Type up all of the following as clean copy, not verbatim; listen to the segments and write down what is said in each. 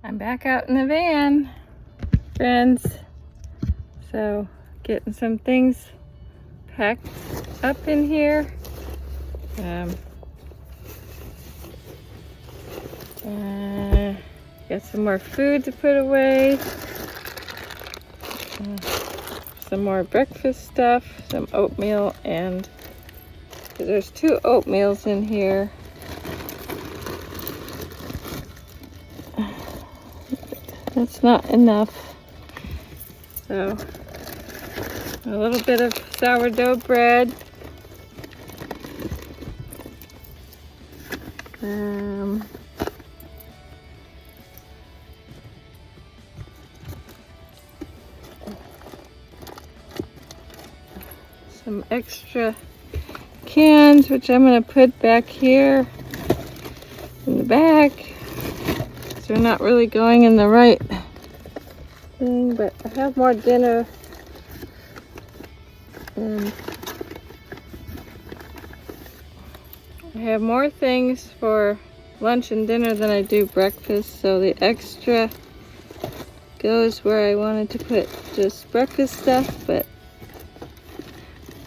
I'm back out in the van, friends. So getting some things packed up in here. Got some more food to put away. Some more breakfast stuff, some oatmeal, and there's 2 oatmeals in here. That's not enough. So a little bit of sourdough bread. Some extra cans, which I'm going to put back here in the back. So they're not really going in the right thing, but I have more dinner. And I have more things for lunch and dinner than I do breakfast, so the extra goes where I wanted to put just breakfast stuff, but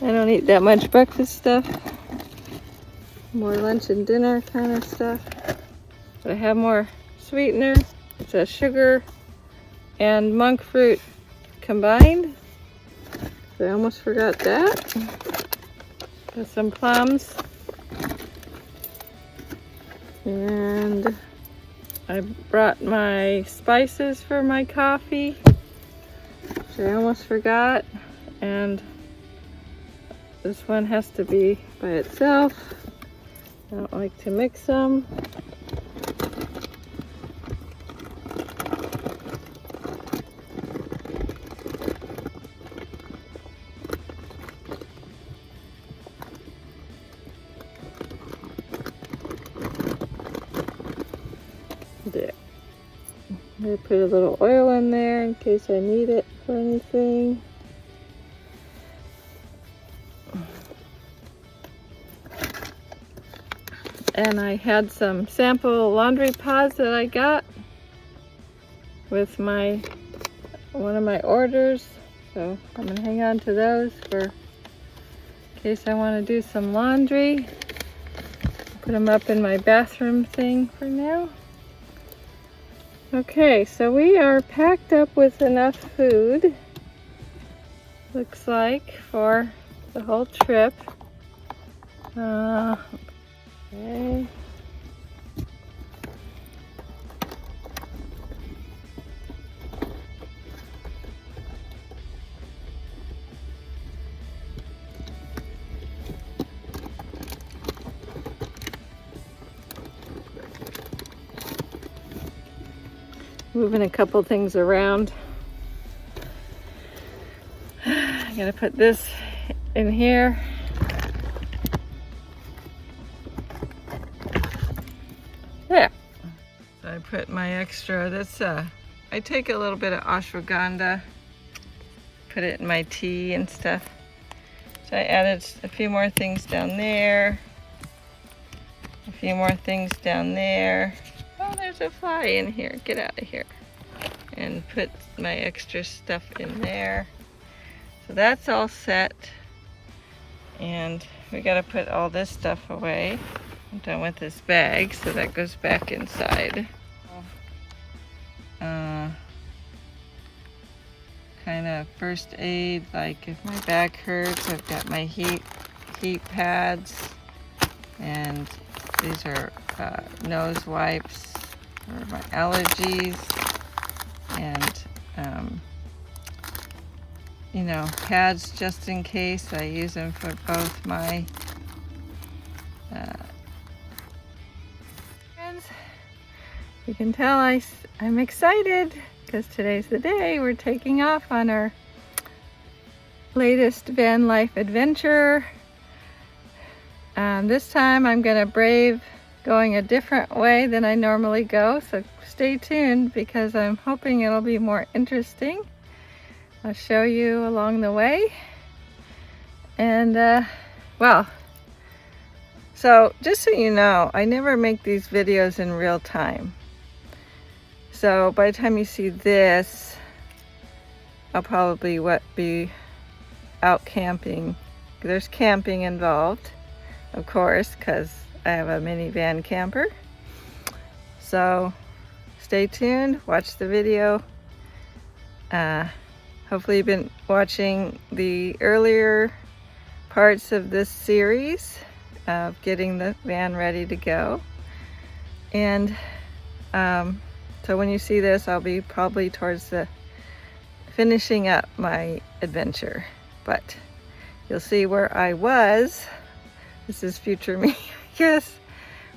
I don't eat that much breakfast stuff. More lunch and dinner kind of stuff. But I have more sweetener. It's a sugar and monk fruit combined. So I almost forgot that. Got some plums. And I brought my spices for my coffee, which I almost forgot. And this one has to be by itself. I don't like to mix them. There. I put a little oil in there in case I need it for anything. And I had some sample laundry pods that I got with one of my orders. So I'm gonna hang on to those in case I want to do some laundry. Put them up in my bathroom thing for now. Okay, so we are packed up with enough food, looks like, for the whole trip. Okay. Moving a couple things around. I'm gonna put this in here. There. So I put my extra, I take a little bit of ashwagandha, put it in my tea and stuff. So I added a few more things down there, a few more things down there. Oh, there's a fly in here, get out of here. And put my extra stuff in there. So that's all set. And we gotta put all this stuff away. I'm done with this bag, so that goes back inside. Kind of first aid, like if my back hurts, I've got my heat pads, and these are nose wipes for my allergies, and pads just in case. I use them for both my friends. You can tell I'm excited because today's the day we're taking off on our latest van life adventure. This time I'm gonna brave going a different way than I normally go, so stay tuned because I'm hoping it'll be more interesting. I'll show you along the way. And well, so just so you know, I never make these videos in real time. So by the time you see this, I'll probably be out camping. There's camping involved, of course, because I have a minivan camper. So stay tuned, watch the video. Hopefully you've been watching the earlier parts of this series of getting the van ready to go. And so when you see this, I'll be probably towards the finishing up my adventure. But you'll see where I was. This is future me, I guess,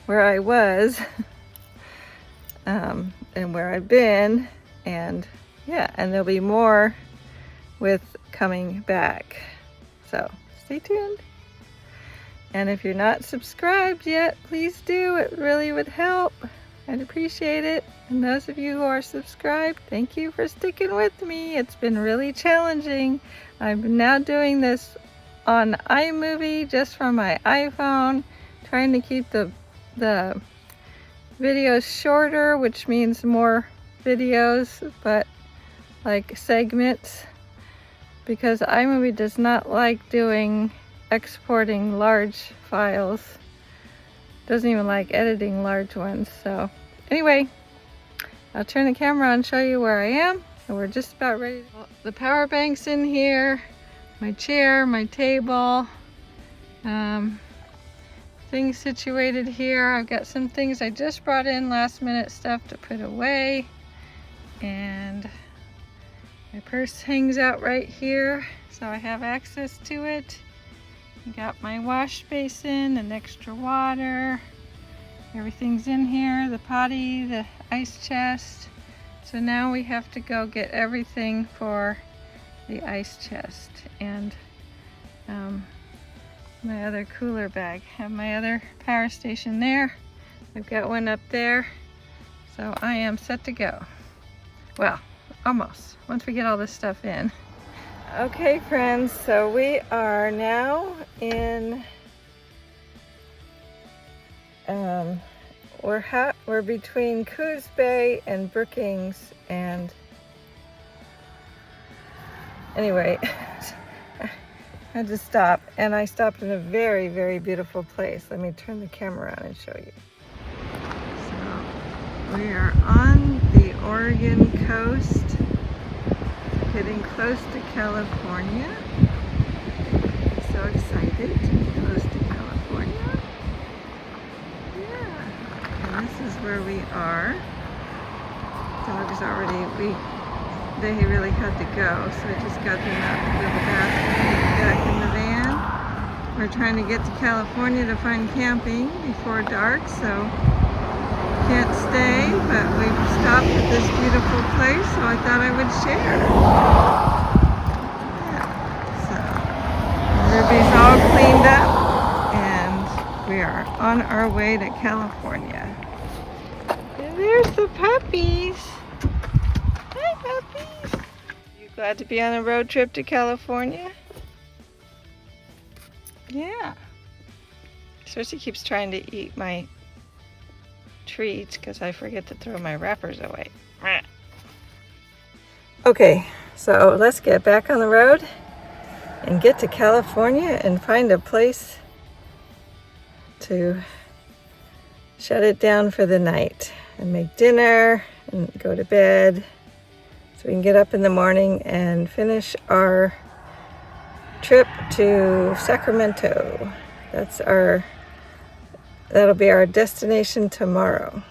where I was and where I've been. And yeah, and there'll be more with coming back. So stay tuned. And if you're not subscribed yet, please do. It really would help. I'd appreciate it. And those of you who are subscribed, thank you for sticking with me. It's been really challenging. I'm now doing this on iMovie just from my iPhone, trying to keep the videos shorter, which means more videos, but like segments, because iMovie does not like exporting large files. Doesn't even like editing large ones. So anyway, I'll turn the camera on and show you where I am. And we're just about ready. The power bank's in here, my chair, my table, things situated here. I've got some things I just brought in, last minute stuff to put away. And my purse hangs out right here, so I have access to it. I got my wash basin and extra water. Everything's in here, the potty, the ice chest. So now we have to go get everything for the ice chest and my other cooler bag. I have my other power station there. I've got one up there. So I am set to go. Well, almost, once we get all this stuff in. Okay friends, so we are now in, we're between Coos Bay and Brookings, and anyway, I had to stop, and I stopped in a very, very beautiful place. Let me turn the camera on and show you. So we are on the Oregon coast, getting close to California. I'm so excited to be close to California. Yeah, and this is where we are. Dog's already, they really had to go, so I just got them out to the bathroom, back in the van. We're trying to get to California to find camping before dark, so can't stay, but we've stopped at this beautiful place, so I thought I would share. Yeah, so Ruby's all cleaned up, and we are on our way to California. And there's the puppies. Hi, puppies. You glad to be on a road trip to California? Yeah. Cersei keeps trying to eat my treats because I forget to throw my wrappers away. Okay, so let's get back on the road and get to California and find a place to shut it down for the night and make dinner and go to bed so we can get up in the morning and finish our trip to Sacramento. That'll be our destination tomorrow.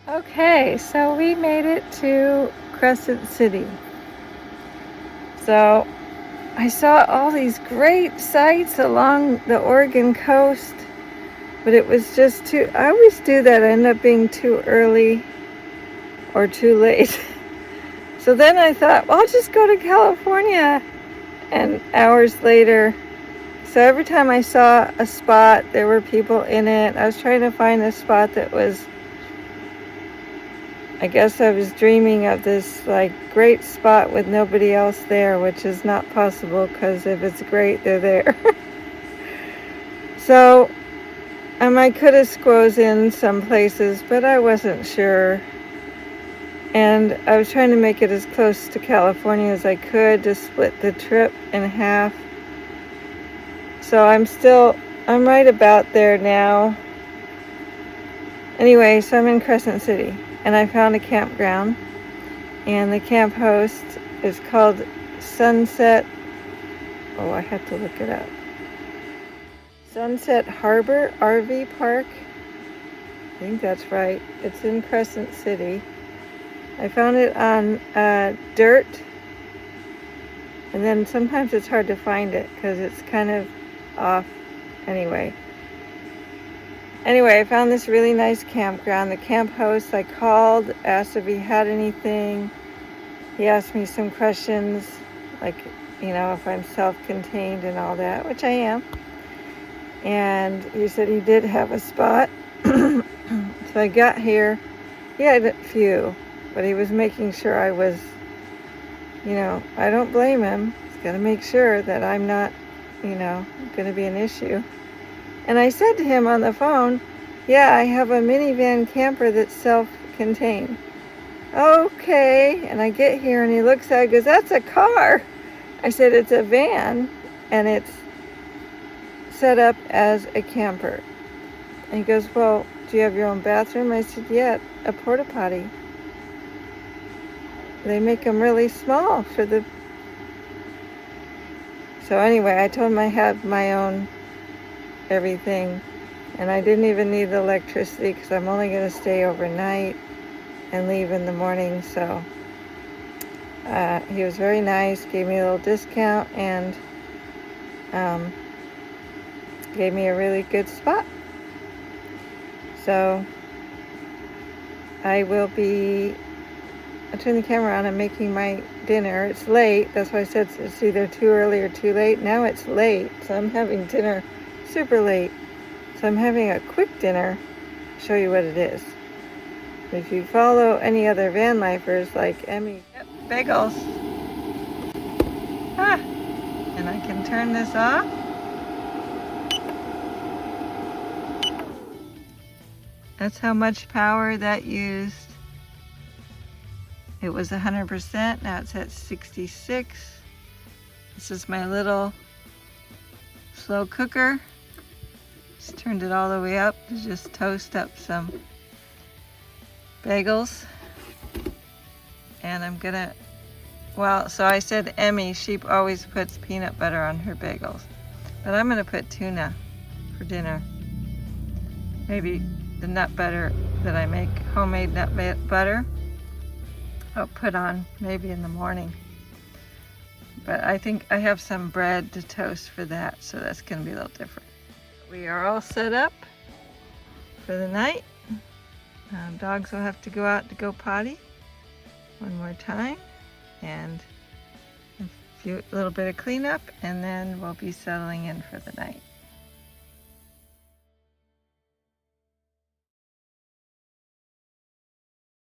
Okay, so we made it to Crescent City. So I saw all these great sights along the Oregon coast, but it was just too, I always do that, I end up being too early or too late. So then I thought, well, I'll just go to California. And hours later, so every time I saw a spot, there were people in it. I was trying to find a spot that was, I guess I was dreaming of this like great spot with nobody else there, which is not possible because if it's great, they're there. So I could have squoze in some places, but I wasn't sure. And I was trying to make it as close to California as I could to split the trip in half. So I'm right about there now. Anyway, so I'm in Crescent City, and I found a campground, and the camp host is called Sunset, I have to look it up. Sunset Harbor RV Park. I think that's right. It's in Crescent City. I found it on dirt, and then sometimes it's hard to find it because it's kind of off. Anyway, I found this really nice campground. The camp host, I called, asked if he had anything. He asked me some questions, like, if I'm self-contained and all that, which I am. And he said he did have a spot. So I got here. He had a few, but he was making sure I was, I don't blame him. He's got to make sure that I'm not, going to be an issue. And I said to him on the phone, yeah, I have a minivan camper that's self-contained. Okay. And I get here and he looks at it and goes, that's a car. I said, it's a van and it's set up as a camper. And he goes, well, do you have your own bathroom? I said, yeah, a porta potty. They make them really small for the... So anyway, I told him I had my own everything, and I didn't even need the electricity because I'm only going to stay overnight and leave in the morning. So he was very nice, gave me a little discount, and gave me a really good spot. So I'll turn the camera on. I'm making my dinner. It's late. That's why I said it's either too early or too late. Now it's late, so I'm having dinner super late. So I'm having a quick dinner. Show you what it is. If you follow any other van lifers like Emmy, bagels. And I can turn this off. That's how much power that used. It was 100%, now it's at 66. This is my little slow cooker. Just turned it all the way up to just toast up some bagels. And I'm gonna, so I said Emmy, she always puts peanut butter on her bagels. But I'm gonna put tuna for dinner. Maybe the nut butter that I make, homemade nut butter, I'll put on maybe in the morning. But I think I have some bread to toast for that, so that's gonna be a little different. We are all set up for the night. Dogs will have to go out to go potty one more time, and a little bit of cleanup, and then we'll be settling in for the night.